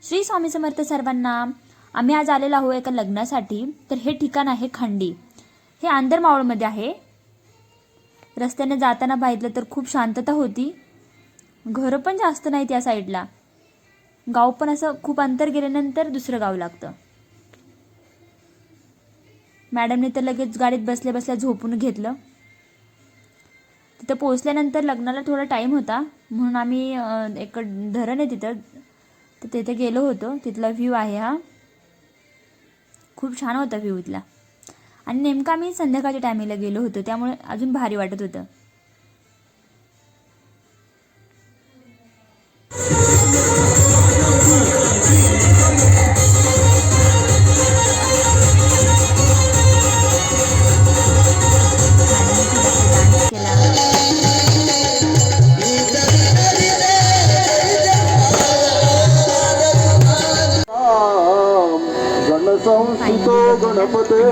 श्री स्वामी समर्थ सर्वांना. आम्ही आज आलेलो आहोत एका लग्नासाठी. तर हे ठिकाण आहे खंडी. हे आंधरमावळमध्ये आहे. रस्त्याने जाताना पाहिलं तर खूप शांतता होती. घरं पण जास्त नाहीत या साईडला. गाव पण असं खूप अंतर गेल्यानंतर दुसरं गाव लागतं. मॅडमने तर लगेच गाडीत बसल्या बसल्या झोपून घेतलं. तिथं पोहोचल्यानंतर लग्नाला थोडा टाईम होता म्हणून आम्ही एक धरण आहे तिथं, तर तिथे गेलो होतो. तिथला व्ह्यू आहे हा. खूप छान होता व्ह्यू इथला. आणि नेमका आम्ही संध्याकाळच्या टायमिंगला गेलो होतो त्यामुळे अजून भारी वाटत होतं. गणसंस्थितो गणपते